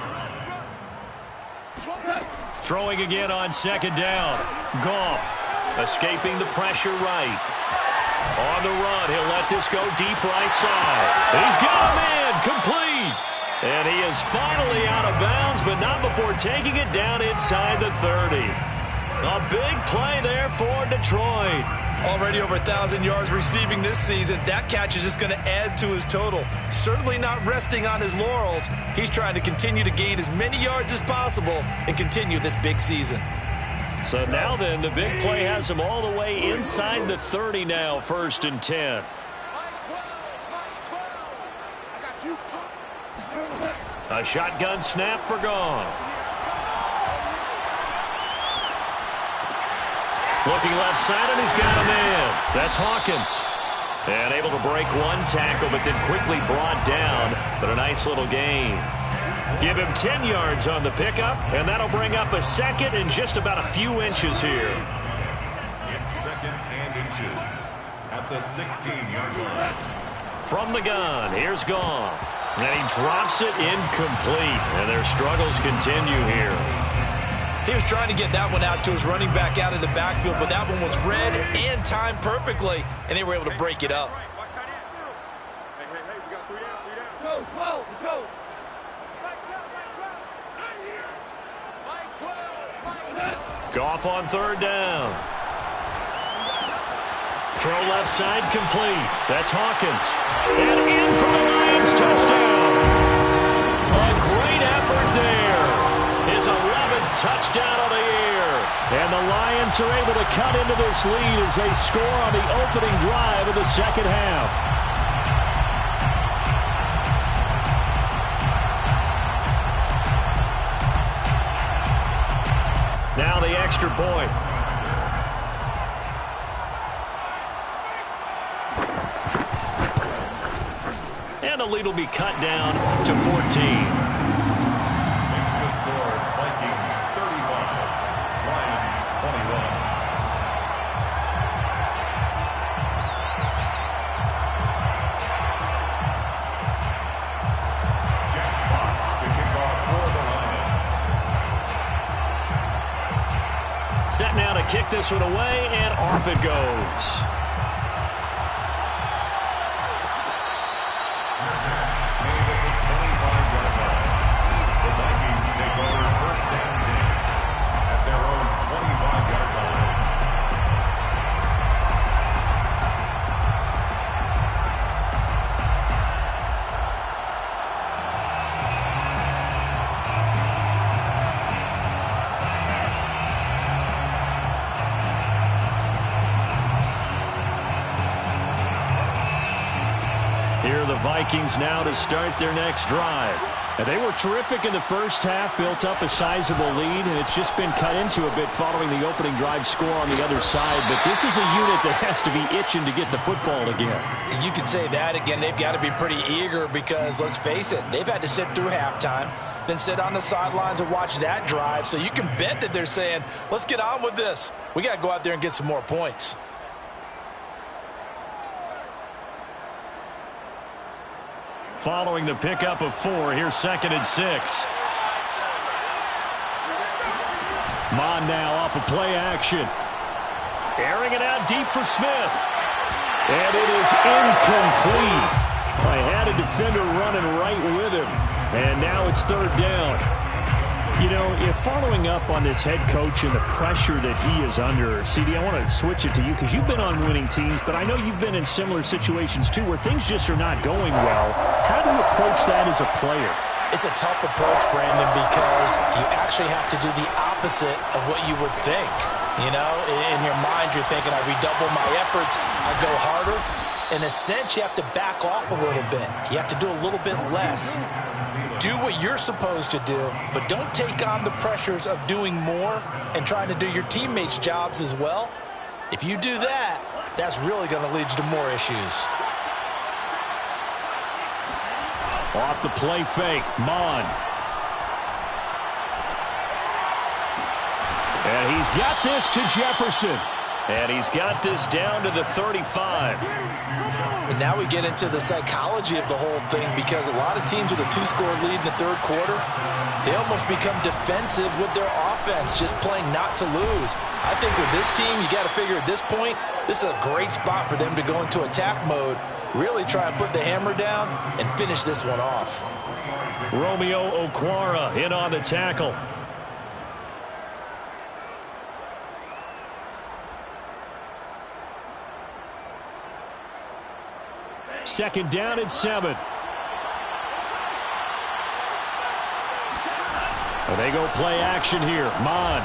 Throwing again on second down. Goff escaping the pressure right. On the run, he'll let this go deep right side. He's got him in, complete. And he is finally out of bounds, but not before taking it down inside the 30. A big play there for Detroit. Already over 1,000 yards receiving this season. That catch is just going to add to his total. Certainly not resting on his laurels. He's trying to continue to gain as many yards as possible and continue this big season. So now then, the big play has him all the way inside the 30 now, 1st and 10. A shotgun snap for Goff. Looking left side, and he's got him in. That's Hawkins. And able to break one tackle, but then quickly brought down. But a nice little gain. Give him 10 yards on the pickup, and that'll bring up a second and just about a few inches here. It's 2nd and inches at the 16-yard line. From the gun, here's Goff. And he drops it incomplete. And their struggles continue here. He was trying to get that one out to his running back out of the backfield, but that one was read and timed perfectly, and they were able to break it up. Goff on 3rd down. Throw left side complete. That's Hawkins. And in for the Lions touchdown. A great effort there. His 11th touchdown of the year. And the Lions are able to cut into this lead as they score on the opening drive of the second half. Now the extra point. And the lead will be cut down to 14. Makes the score Vikings 35, Lions 21. Jack Fox to kick off for the Lions. Set now to kick this one away, and off it goes. Vikings now to start their next drive. And they were terrific in the first half, built up a sizable lead, and it's just been cut into a bit following the opening drive score on the other side. But this is a unit that has to be itching to get the football again. And you could say that again. They've got to be pretty eager because, let's face it, they've had to sit through halftime, then sit on the sidelines and watch that drive. So you can bet that they're saying, let's get on with this. We got to go out there and get some more points. Following the pickup of 4, here's 2nd and 6. Mond now off of play action. Airing it out deep for Smith. And it is incomplete. I had a defender running right with him. And now it's 3rd down. You know, if following up on this head coach and the pressure that he is under, CD, I want to switch it to you because you've been on winning teams, but I know you've been in similar situations too where things just are not going well. How do you approach that as a player? It's a tough approach, Brandon, because you actually have to do the opposite of what you would think. You know, in your mind, you're thinking, I redouble my efforts, I go harder. In a sense, you have to back off a little bit. You have to do a little bit less. Do what you're supposed to do, but don't take on the pressures of doing more and trying to do your teammates' jobs as well. If you do that, that's really going to lead you to more issues. Off the play fake, Mon. And he's got this to Jefferson. And he's got this down to the 35. And now we get into the psychology of the whole thing because a lot of teams with a two-score lead in the third quarter, they almost become defensive with their offense, just playing not to lose. I think with this team, you got to figure at this point, this is a great spot for them to go into attack mode, really try and put the hammer down and finish this one off. Romeo Okwara in on the tackle. Second down and 7. They go play action here. Mon.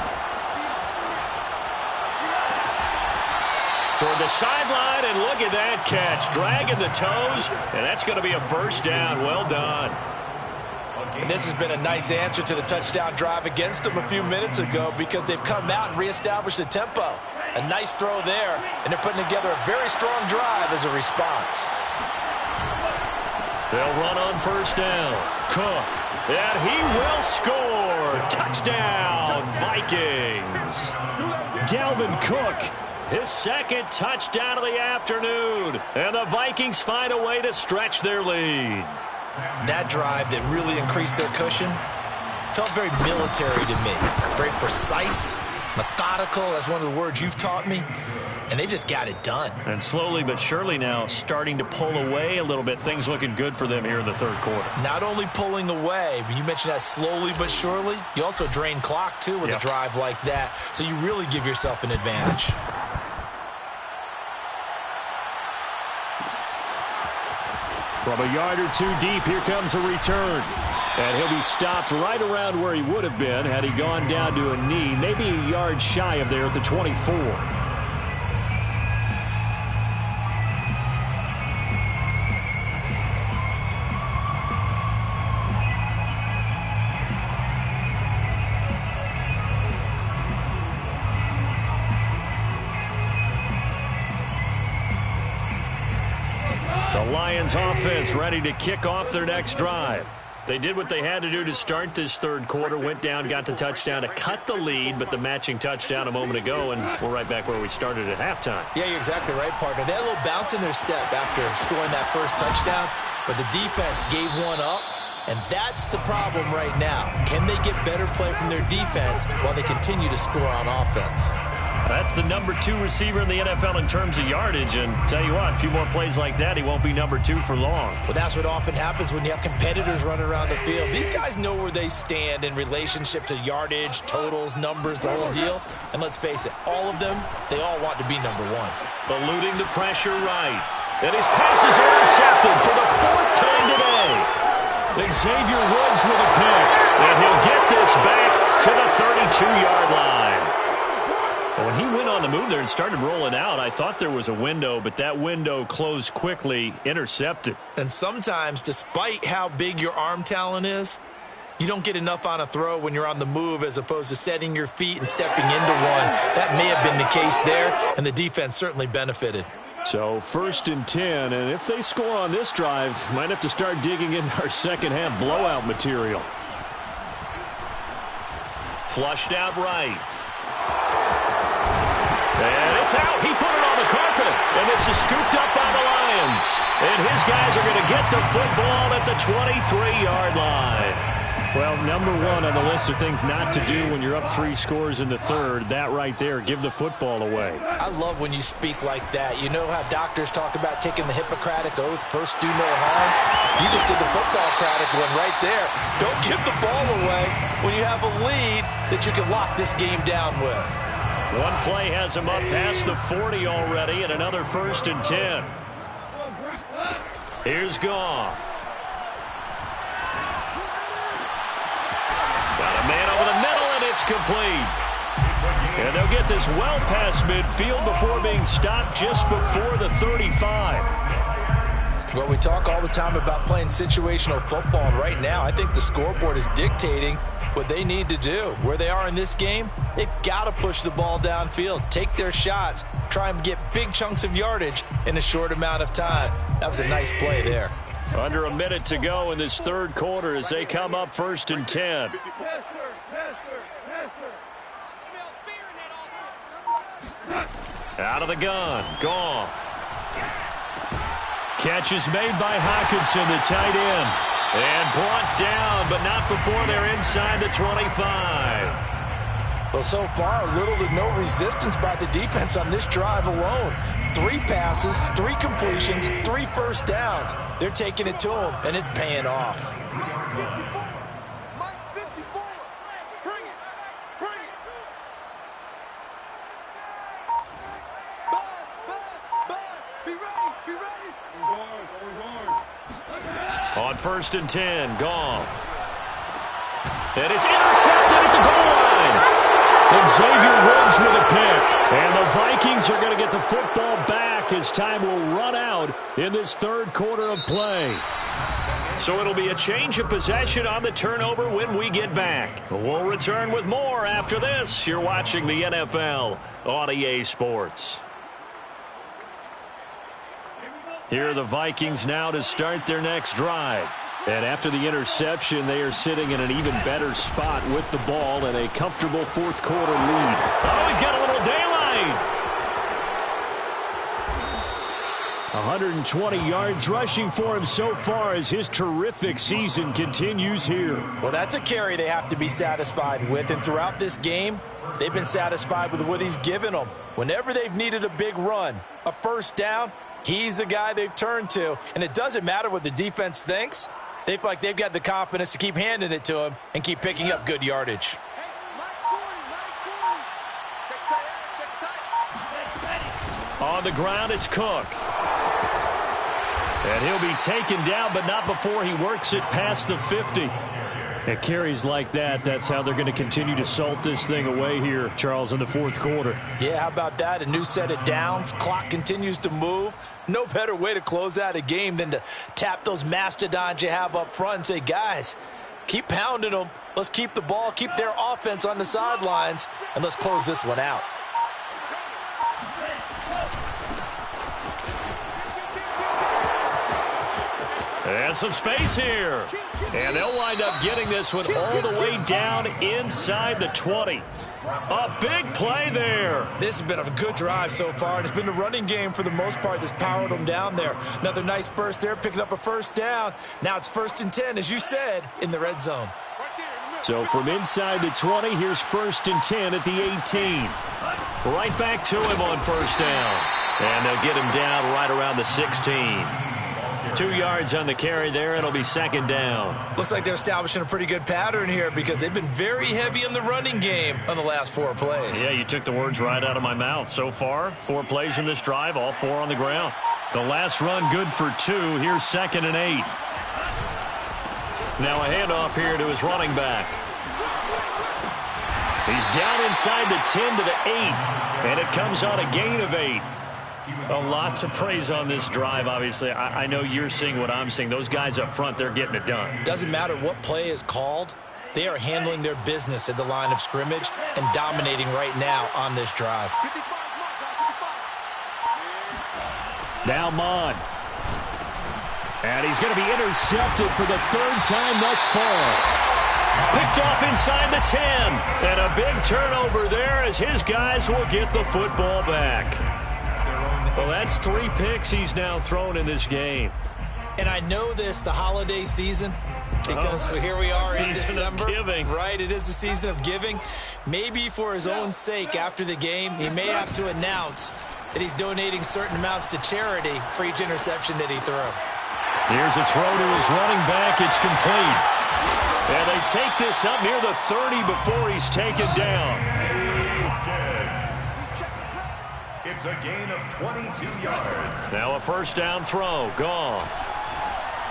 Toward the sideline, and look at that catch. Dragging the toes, and that's going to be a first down. Well done. And this has been a nice answer to the touchdown drive against them a few minutes ago because they've come out and reestablished the tempo. A nice throw there, and they're putting together a very strong drive as a response. They'll run on first down. Cook. And he will score. Touchdown, Vikings. Dalvin Cook. His second touchdown of the afternoon. And the Vikings find a way to stretch their lead. That drive that really increased their cushion felt very military to me. Very precise, methodical. That's one of the words you've taught me. And they just got it done. And slowly but surely now starting to pull away a little bit. Things looking good for them here in the third quarter. Not only pulling away, but you mentioned that slowly but surely. You also drain clock, too, with a drive like that. So you really give yourself an advantage. From a yard or two deep, here comes a return. And he'll be stopped right around where he would have been had he gone down to a knee. Maybe a yard shy of there at the 24. Lions offense ready to kick off their next drive. They did what they had to do to start this third quarter, went down, got the touchdown to cut the lead, but the matching touchdown a moment ago, and we're right back where we started at halftime. Yeah, you're exactly right, partner. They had a little bounce in their step after scoring that first touchdown, but the defense gave one up, and that's the problem right now. Can they get better play from their defense while they continue to score on offense? That's the number 2 receiver in the NFL in terms of yardage. And tell you what, a few more plays like that, he won't be number 2 for long. Well, that's what often happens when you have competitors running around the field. These guys know where they stand in relationship to yardage, totals, numbers, the whole deal. And let's face it, all of them, they all want to be number 1. Eluding the pressure right. And his pass is intercepted for the 4th time today. Xavier Woods with a pick. And he'll get this back to the 32-yard line. When he went on the move there and started rolling out, I thought there was a window, but that window closed quickly, intercepted. And sometimes, despite how big your arm talent is, you don't get enough on a throw when you're on the move as opposed to setting your feet and stepping into one. That may have been the case there, and the defense certainly benefited. So 1st and 10, and if they score on this drive, might have to start digging in our second-half blowout material. Flushed out right. And it's out. He put it on the carpet. And this is scooped up by the Lions. And his guys are going to get the football at the 23-yard line. Well, number one on the list of things not to do when you're up 3 scores in the third, that right there, give the football away. I love when you speak like that. You know how doctors talk about taking the Hippocratic Oath, first do no harm? You just did the football-cratic one right there. Don't give the ball away when you have a lead that you can lock this game down with. One play has him up past the 40 already, and another 1st and 10. Here's Goff. Got a man over the middle, and it's complete. And they'll get this well past midfield before being stopped just before the 35. Well, we talk all the time about playing situational football, and right now I think the scoreboard is dictating what they need to do. Where they are in this game, they've got to push the ball downfield, take their shots, try and get big chunks of yardage in a short amount of time. That was a nice play there. Under a minute to go in this third quarter as they come up 1st and 10. Out of the gun, Goff. Catch is made by Hockenson, the tight end. And brought down, but not before they're inside the 25. Well, so far, little to no resistance by the defense on this drive alone. 3 passes, 3 completions, 3 first downs. They're taking it to them, and it's paying off. On 1st and 10, Goff. And it's intercepted at the goal line. And Xavier Woods with a pick. And the Vikings are going to get the football back as time will run out in this third quarter of play. So it'll be a change of possession on the turnover when we get back. We'll return with more after this. You're watching the NFL on EA Sports. Here are the Vikings now to start their next drive. And after the interception, they are sitting in an even better spot with the ball and a comfortable fourth quarter lead. Oh, he's got a little daylight. 120 yards rushing for him so far as his terrific season continues here. Well, that's a carry they have to be satisfied with. And throughout this game, they've been satisfied with what he's given them. Whenever they've needed a big run, a first down, he's the guy they've turned to. And it doesn't matter what the defense thinks. They feel like they've got the confidence to keep handing it to him and keep picking up good yardage. On the ground, it's Cook. And he'll be taken down, but not before he works it past the 50. At carries like that, that's how they're going to continue to salt this thing away here, Charles, in the fourth quarter. Yeah, how about that? A new set of downs. Clock continues to move. No better way to close out a game than to tap those mastodons you have up front and say, guys, keep pounding them. Let's keep the ball, keep their offense on the sidelines, and let's close this one out. And some space here. And they'll wind up getting this one all the way down inside the 20. A big play there. This has been a good drive so far, and it's been the running game for the most part that's powered them down there. Another nice burst there, picking up a first down. Now it's 1st and 10, as you said, in the red zone. So from inside the 20, here's 1st and 10 at the 18. Right back to him on first down. And they'll get him down right around the 16. 2 yards on the carry there. It'll be 2nd down. Looks like they're establishing a pretty good pattern here because they've been very heavy in the running game on the last 4 plays. Yeah, you took the words right out of my mouth. So far, 4 plays in this drive, all 4 on the ground. The last run good for 2. Here's 2nd and 8. Now a handoff here to his running back. He's down inside the 10 to the 8, and it comes on a gain of 8. A lot to praise on this drive, obviously. I know you're seeing what I'm seeing. Those guys up front, they're getting it done. Doesn't matter what play is called. They are handling their business at the line of scrimmage and dominating right now on this drive. Now Mond. And he's going to be intercepted for the 3rd time thus far. Picked off inside the 10. And a big turnover there as his guys will get the football back. Well, that's 3 picks he's now thrown in this game. And I know this, the holiday season, Because here we are in Season of December. giving. Right, it is the season of giving. Maybe for his own sake after the game, he may have to announce that he's donating certain amounts to charity for each interception that he threw. Here's a throw to his running back. It's complete. And they take this up near the 30 before he's taken down. It's a gain of 22 yards. Now a first down throw. Goff.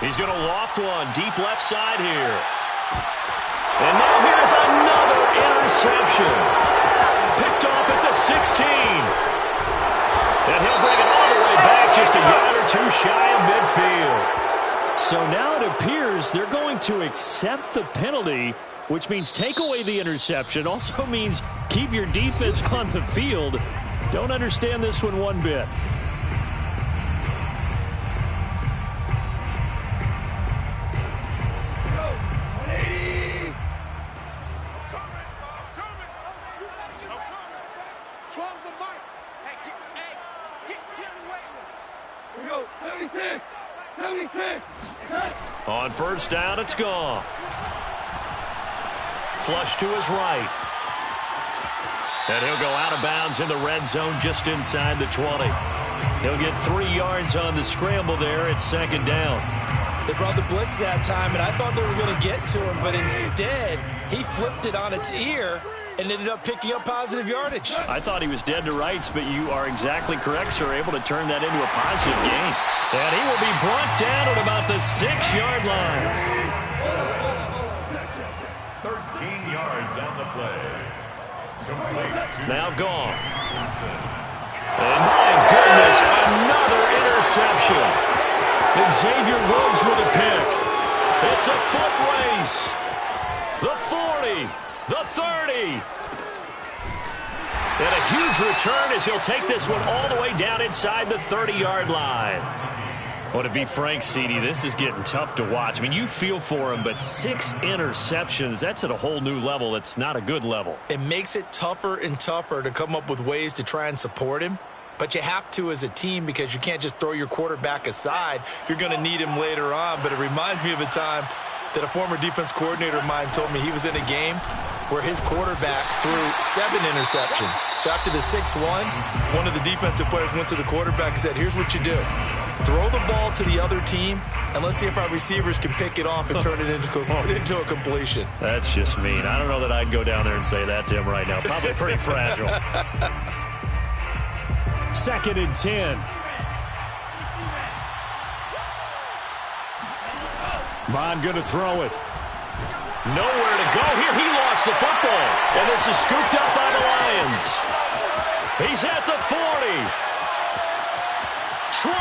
He's going to loft one deep left side here. And now here's another interception. Picked off at the 16. And he'll bring it all the way back just a yard or two shy of midfield. So now it appears they're going to accept the penalty, which means take away the interception. Also means keep your defense on the field. Don't understand this one bit. On first down, it's gone. Flush to his right. And he'll go out of bounds in the red zone just inside the 20. He'll get 3 yards on the scramble there at second down. They brought the blitz that time, and I thought they were going to get to him, but instead he flipped it on its ear and ended up picking up positive yardage. I thought he was dead to rights, but you are exactly correct, sir, able to turn that into a positive gain. And he will be brought down at about the 6-yard line. 13 yards on the play. Now gone. And my goodness, another interception. And Xavier Woods with a pick. It's a foot race. The 40, the 30. And a huge return as he'll take this one all the way down inside the 30-yard line. Well, to be frank, CD, this is getting tough to watch. I mean, you feel for him, but 6 interceptions, that's at a whole new level. It's not a good level. It makes it tougher and tougher to come up with ways to try and support him. But you have to as a team because you can't just throw your quarterback aside. You're going to need him later on. But it reminds me of a time that a former defense coordinator of mine told me he was in a game where his quarterback threw 7 interceptions. So after the 6-1, one of the defensive players went to the quarterback and said, here's what you do. Throw the ball to the other team, and let's see if our receivers can pick it off and turn it into a completion. That's just mean. I don't know that I'd go down there and say that to him right now. Probably pretty fragile. 2nd and 10. Bond going to throw it. Nowhere to go here. He lost the football. And this is scooped up by the Lions. He's at the 40. 20.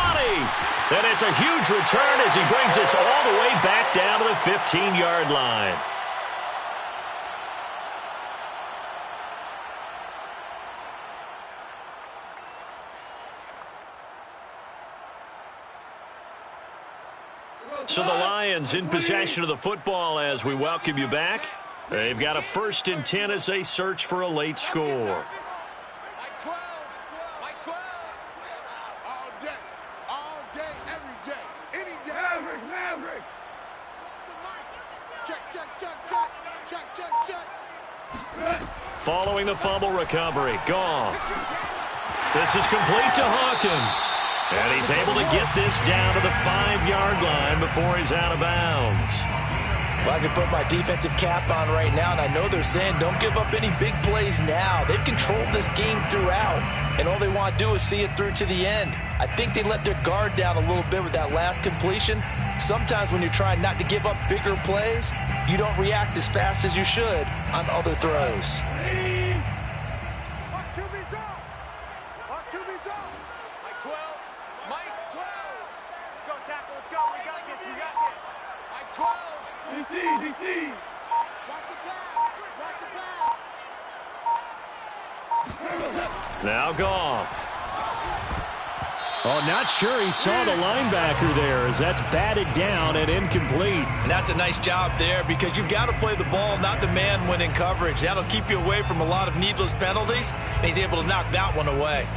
And it's a huge return as he brings us all the way back down to the 15-yard line. So the Lions in possession of the football as we welcome you back. They've got a 1st and 10 as they search for a late score. Following the fumble recovery, Goff. This is complete to Hawkins. And he's able to get this down to the 5-yard line before he's out of bounds. Well, I can put my defensive cap on right now, and I know they're saying don't give up any big plays now. They've controlled this game throughout, and all they want to do is see it through to the end. I think they let their guard down a little bit with that last completion. Sometimes when you're trying not to give up bigger plays, you don't react as fast as you should on other throws. Now Goff. Oh, not sure he saw the linebacker there as that's batted down and incomplete. And that's a nice job there because you've got to play the ball, not the man when in coverage. That'll keep you away from a lot of needless penalties, and he's able to knock that one away.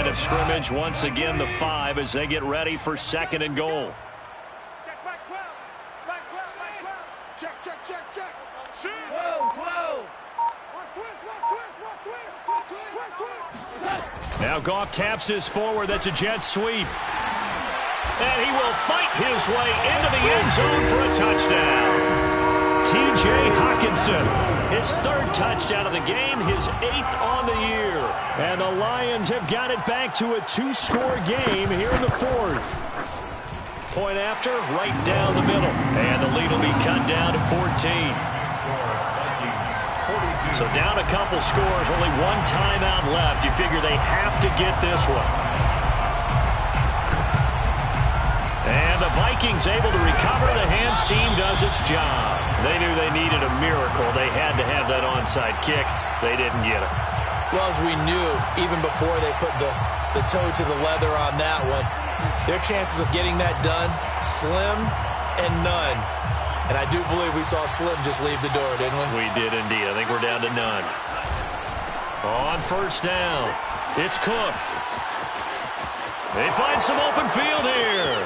line of scrimmage. Once again, the 5 as they get ready for 2nd and goal. Check, back 12. Back 12, back 12. Check, check, check, check. Shoot. Whoa. Watch twist. Now Goff taps his forward. That's a jet sweep. And he will fight his way into the end zone for a touchdown. T.J. Hockenson, his 3rd touchdown of the game, his 8th on the year. And the Lions have got it back to a 2-score game here in the 4th. Point after, right down the middle. And the lead will be cut down to 14. So down a couple scores, only one timeout left. You figure they have to get this one. And the Vikings able to recover. The hands team does its job. They knew they needed a miracle. They had to have that onside kick. They didn't get it. Well, as we knew, even before they put the toe to the leather on that one, their chances of getting that done, slim and none. And I do believe we saw Slim just leave the door, didn't we? We did indeed. I think we're down to none. On 1st down, it's Cook. They find some open field here.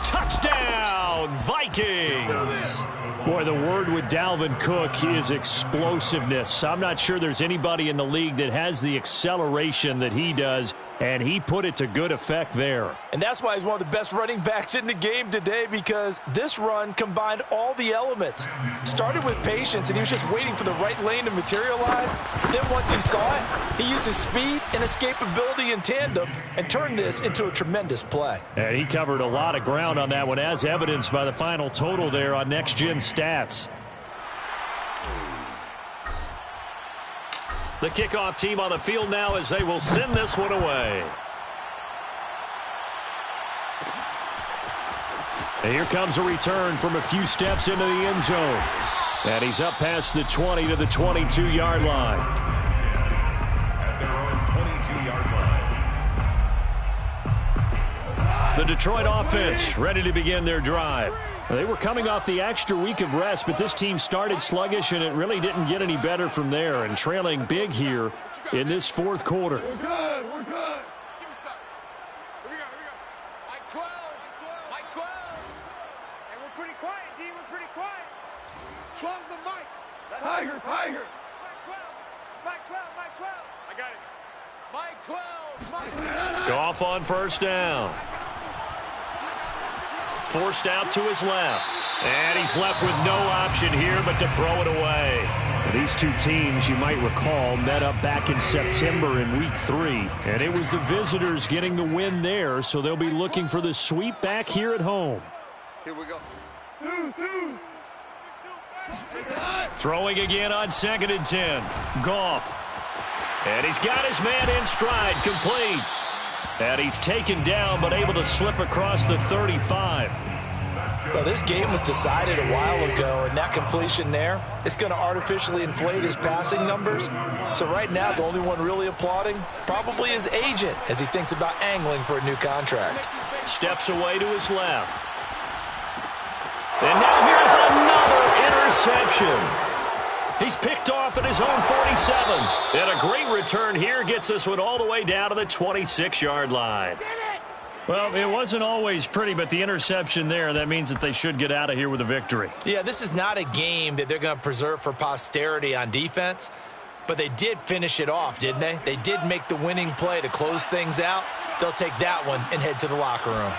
Touchdown, Vikings! Boy, the word with Dalvin Cook is explosiveness. I'm not sure there's anybody in the league that has the acceleration that he does, and he put it to good effect there. And that's why he's one of the best running backs in the game today, because this run combined all the elements. Started with patience, and he was just waiting for the right lane to materialize. Then once he saw it, he used his speed and escapability in tandem and turned this into a tremendous play. And he covered a lot of ground on that one, as evidenced by the final total there on Next Gen Stats. The kickoff team on the field now as they will send this one away. And here comes a return from a few steps into the end zone. And he's up past the 20 to the 22-yard line. At their own 22-yard line. The Detroit offense ready to begin their drive. They were coming off the extra week of rest, but this team started sluggish, and it really didn't get any better from there, and trailing big here in this 4th quarter. We're good. Give me some. Here we go. Mike 12. Mike 12. And we're pretty quiet, D. We're pretty quiet. 12's the mic. Tiger. Mike 12. Mike 12. I got it. Mike 12. Goff on 1st down. Forced out to his left. And he's left with no option here but to throw it away. These two teams, you might recall, met up back in September in Week 3. And it was the visitors getting the win there, so they'll be looking for the sweep back here at home. Here we go. Throwing again on 2nd and 10. Goff. And he's got his man in stride, complete. And he's taken down, but able to slip across the 35. Well, this game was decided a while ago, and that completion there, it's going to artificially inflate his passing numbers. So right now, the only one really applauding probably his agent as he thinks about angling for a new contract. Steps away to his left. And now here's another interception. He's picked off at his own 47. And a great return here gets this one all the way down to the 26-yard line. Well, it wasn't always pretty, but the interception there, that means that they should get out of here with a victory. Yeah, this is not a game that they're going to preserve for posterity on defense, but they did finish it off, didn't they? They did make the winning play to close things out. They'll take that one and head to the locker room.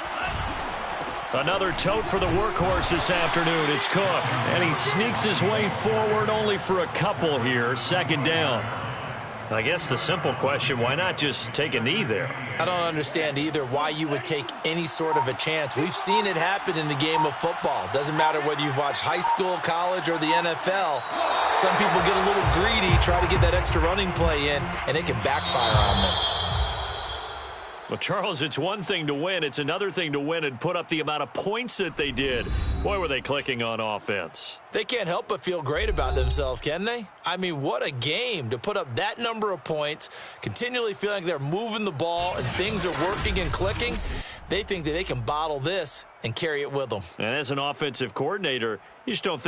Another tote for the workhorse this afternoon. It's Cook. And he sneaks his way forward only for a couple here. 2nd down. I guess the simple question, why not just take a knee there? I don't understand either why you would take any sort of a chance. We've seen it happen in the game of football. Doesn't matter whether you've watched high school, college, or the NFL. Some people get a little greedy, try to get that extra running play in, and it can backfire on them. Well, Charles, it's one thing to win. It's another thing to win and put up the amount of points that they did. Boy, were they clicking on offense. They can't help but feel great about themselves, can they? I mean, what a game to put up that number of points, continually feeling like they're moving the ball and things are working and clicking. They think that they can bottle this and carry it with them. And as an offensive coordinator, you just don't think